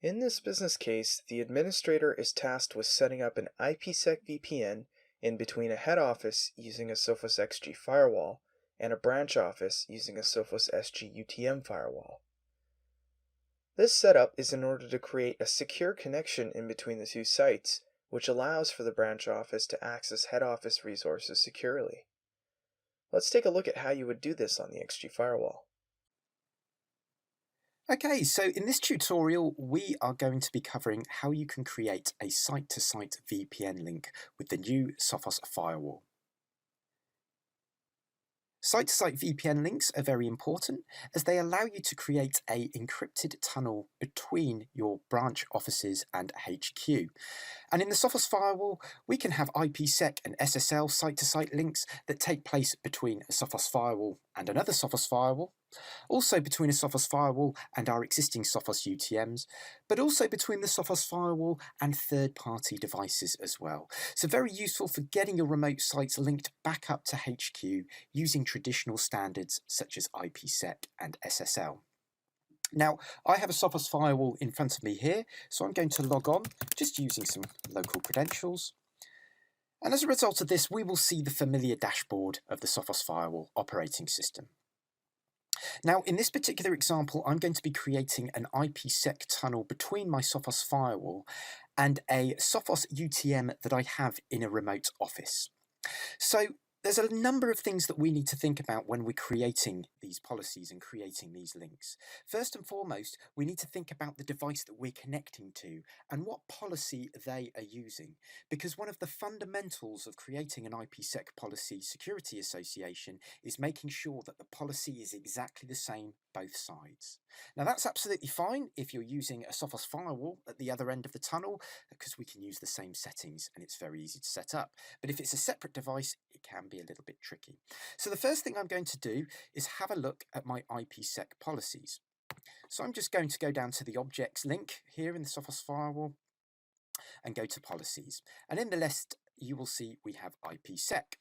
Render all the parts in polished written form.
In this business case, the administrator is tasked with setting up an IPsec VPN in between a head office using a Sophos XG firewall and a branch office using a Sophos SG UTM firewall. This setup is in order to create a secure connection in between the two sites, which allows for the branch office to access head office resources securely. Let's take a look at how you would do this on the XG firewall. Okay, so in this tutorial, we are going to be covering how you can create a site-to-site VPN link with the new Sophos firewall. Site-to-site VPN links are very important as they allow you to create a encrypted tunnel between your branch offices and HQ. And in the Sophos firewall, we can have IPsec and SSL site-to-site links that take place between a Sophos firewall and another Sophos firewall, also between a Sophos firewall and our existing Sophos UTMs, but also between the Sophos firewall and third-party devices as well. So very useful for getting your remote sites linked back up to HQ using traditional standards such as IPsec and SSL. Now, I have a Sophos firewall in front of me here, so I'm going to log on just using some local credentials. And as a result of this, we will see the familiar dashboard of the Sophos firewall operating system. Now, in this particular example, I'm going to be creating an IPsec tunnel between my Sophos firewall and a Sophos UTM that I have in a remote office. So there's a number of things that we need to think about when we're creating these policies and creating these links. First and foremost, we need to think about the device that we're connecting to and what policy they are using, because one of the fundamentals of creating an IPsec policy security association is making sure that the policy is exactly the same both sides. Now that's absolutely fine if you're using a Sophos firewall at the other end of the tunnel, because we can use the same settings and it's very easy to set up. But if it's a separate device, it can be a little bit tricky. So the first thing I'm going to do is have a look at my IPsec policies. So I'm just going to go down to the objects link here in the Sophos firewall and go to policies. And in the list, you will see we have IPsec.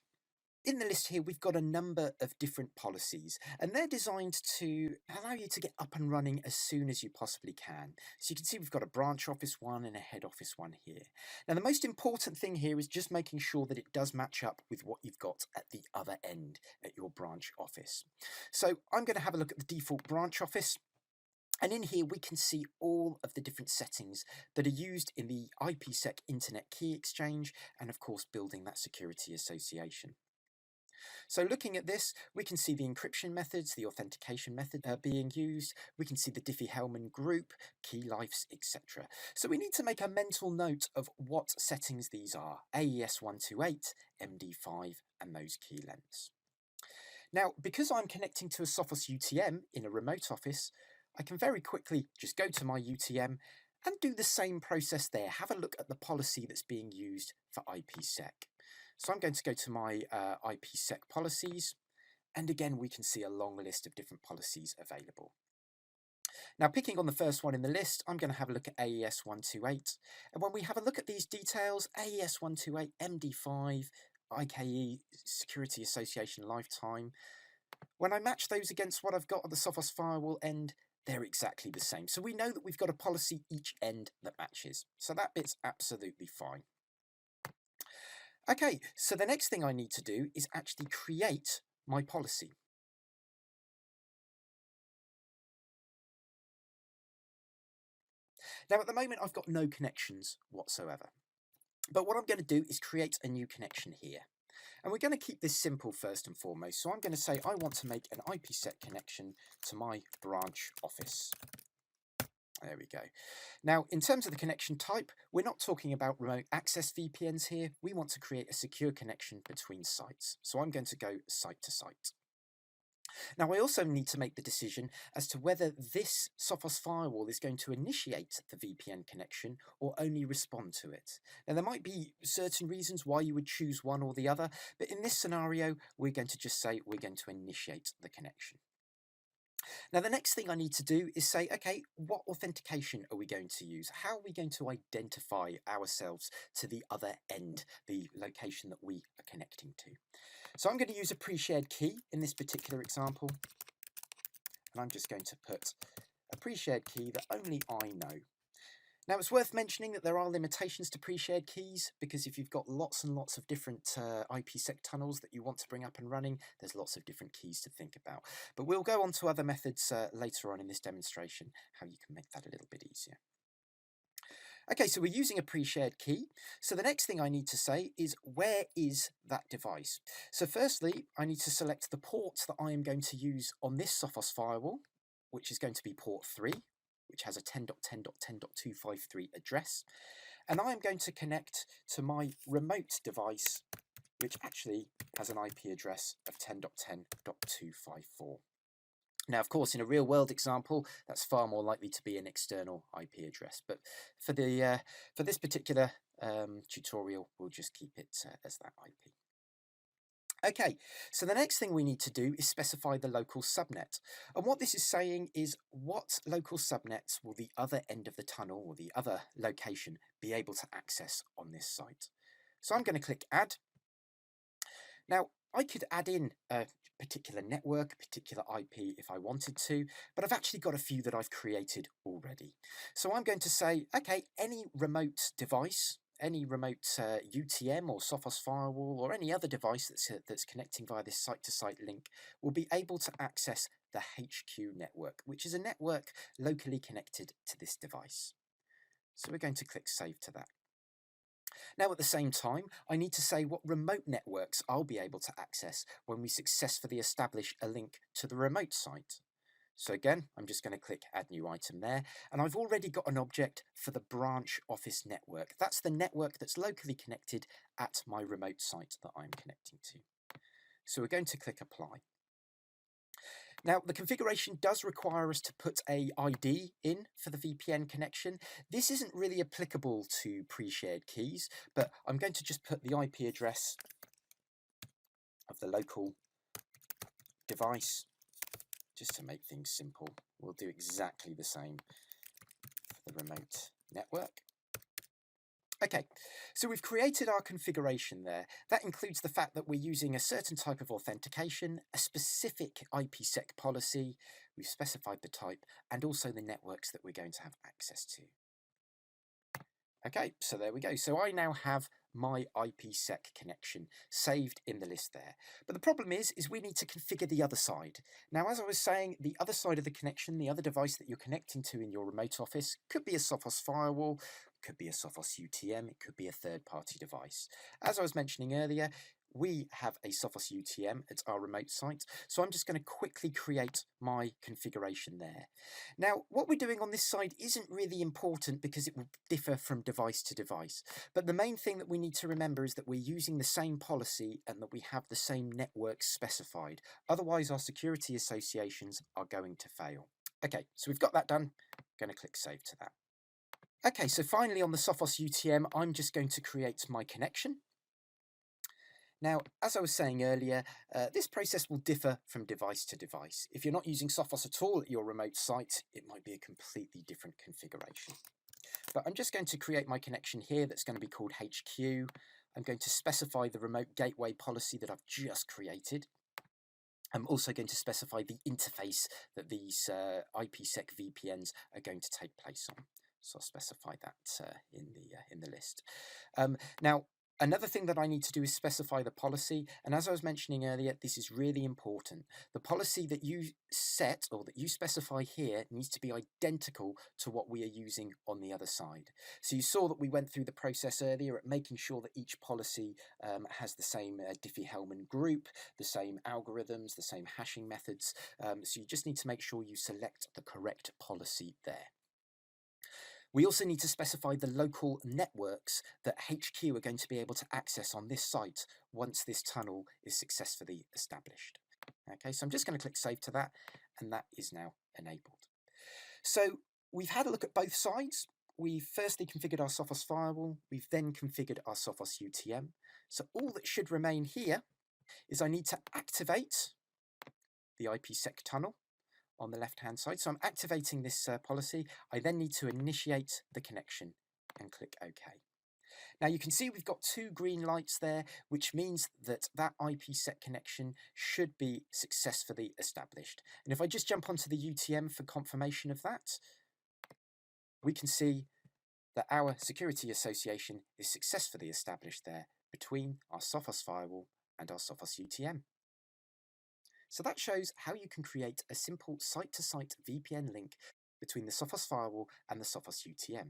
In the list here, we've got a number of different policies, and they're designed to allow you to get up and running as soon as you possibly can. So you can see we've got a branch office one and a head office one here. Now, the most important thing here is just making sure that it does match up with what you've got at the other end at your branch office. So I'm going to have a look at the default branch office. And in here, we can see all of the different settings that are used in the IPsec Internet Key Exchange, and of course, building that security association. So looking at this, we can see the encryption methods, the authentication method being used. We can see the Diffie-Hellman group, key lifes, etc. So we need to make a mental note of what settings these are: AES128, MD5, and those key lengths. Now, because I'm connecting to a Sophos UTM in a remote office, I can very quickly just go to my UTM and do the same process there. Have a look at the policy that's being used for IPsec. So I'm going to go to my IPsec policies, and again we can see a long list of different policies available. Now, picking on the first one in the list, I'm going to have a look at AES128, and when we have a look at these details, AES128 MD5 IKE Security Association Lifetime, when I match those against what I've got at the Sophos firewall end, they're exactly the same. So we know that we've got a policy each end that matches. So that bit's absolutely fine. Okay, so the next thing I need to do is actually create my policy. Now, at the moment, I've got no connections whatsoever. But what I'm going to do is create a new connection here. And we're going to keep this simple first and foremost. So I'm going to say I want to make an IPsec connection to my branch office. There we go. Now, in terms of the connection type, we're not talking about remote access VPNs here. We want to create a secure connection between sites. So I'm going to go site to site. Now, I also need to make the decision as to whether this Sophos firewall is going to initiate the VPN connection or only respond to it. Now, there might be certain reasons why you would choose one or the other, but in this scenario, we're going to just say we're going to initiate the connection. Now, the next thing I need to do is say, okay, what authentication are we going to use? How are we going to identify ourselves to the other end, the location that we are connecting to? So I'm going to use a pre-shared key in this particular example, and I'm just going to put a pre-shared key that only I know. Now, it's worth mentioning that there are limitations to pre-shared keys, because if you've got lots and lots of different IPsec tunnels that you want to bring up and running, there's lots of different keys to think about. But we'll go on to other methods later on in this demonstration, how you can make that a little bit easier. Okay, so we're using a pre-shared key. So the next thing I need to say is, where is that device? So firstly, I need to select the port that I am going to use on this Sophos firewall, which is going to be port 3, which has a 10.10.10.253 address. And I am going to connect to my remote device, which actually has an IP address of 10.10.254. Now, of course, in a real-world example, that's far more likely to be an external IP address. But for this particular tutorial, we'll just keep it as that IP. Okay, so the next thing we need to do is specify the local subnet. And what this is saying is, what local subnets will the other end of the tunnel, or the other location, be able to access on this site? So I'm going to click Add. Now, I could add in a particular network, a particular IP if I wanted to, but I've actually got a few that I've created already. So I'm going to say, okay, any remote device, any remote UTM or Sophos firewall, or any other device that's connecting via this site-to-site link will be able to access the HQ network, which is a network locally connected to this device. So we're going to click Save to that. Now, at the same time, I need to say what remote networks I'll be able to access when we successfully establish a link to the remote site. So again, I'm just going to click Add New Item there, and I've already got an object for the branch office network. That's the network that's locally connected at my remote site that I'm connecting to. So we're going to click Apply. Now, the configuration does require us to put a ID in for the VPN connection. This isn't really applicable to pre-shared keys, but I'm going to just put the IP address of the local device, just to make things simple. We'll do exactly the same for the remote network. Okay, so we've created our configuration there. That includes the fact that we're using a certain type of authentication, a specific IPsec policy, we've specified the type, and also the networks that we're going to have access to. Okay, so there we go. So I now have my IPsec connection saved in the list there. But the problem is we need to configure the other side. Now, as I was saying, the other side of the connection, the other device that you're connecting to in your remote office, could be a Sophos firewall, could be a Sophos UTM, it could be a third-party device. As I was mentioning earlier, we have a Sophos UTM at our remote site, so I'm just going to quickly create my configuration there. Now, what we're doing on this side isn't really important because it will differ from device to device, but the main thing that we need to remember is that we're using the same policy and that we have the same network specified. Otherwise, our security associations are going to fail. Okay, so we've got that done. I'm going to click Save to that. Okay, so finally on the Sophos UTM, I'm just going to create my connection. Now, as I was saying earlier, this process will differ from device to device. If you're not using Sophos at all at your remote site, it might be a completely different configuration. But I'm just going to create my connection here that's going to be called HQ. I'm going to specify the remote gateway policy that I've just created. I'm also going to specify the interface that these IPsec VPNs are going to take place on. So I'll specify that in the list. Now, another thing that I need to do is specify the policy, and as I was mentioning earlier, this is really important. The policy that you set, or that you specify here, needs to be identical to what we are using on the other side. So you saw that we went through the process earlier at making sure that each policy has the same Diffie-Hellman group, the same algorithms, the same hashing methods. So you just need to make sure you select the correct policy there. We also need to specify the local networks that HQ are going to be able to access on this site once this tunnel is successfully established. Okay, so I'm just going to click Save to that, and that is now enabled. So we've had a look at both sides. We've firstly configured our Sophos firewall. We've then configured our Sophos UTM. So all that should remain here is I need to activate the IPsec tunnel on the left-hand side. So I'm activating this policy. I then need to initiate the connection and click OK. Now you can see we've got two green lights there, which means that that IPsec connection should be successfully established. And if I just jump onto the UTM for confirmation of that, we can see that our security association is successfully established there between our Sophos firewall and our Sophos UTM. So that shows how you can create a simple site-to-site VPN link between the Sophos firewall and the Sophos UTM.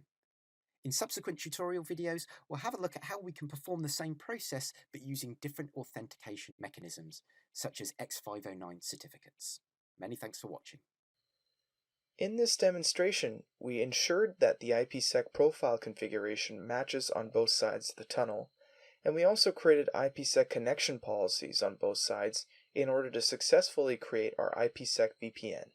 In subsequent tutorial videos, we'll have a look at how we can perform the same process but using different authentication mechanisms, such as X509 certificates. Many thanks for watching. In this demonstration, we ensured that the IPsec profile configuration matches on both sides of the tunnel, and we also created IPsec connection policies on both sides in order to successfully create our IPsec VPN.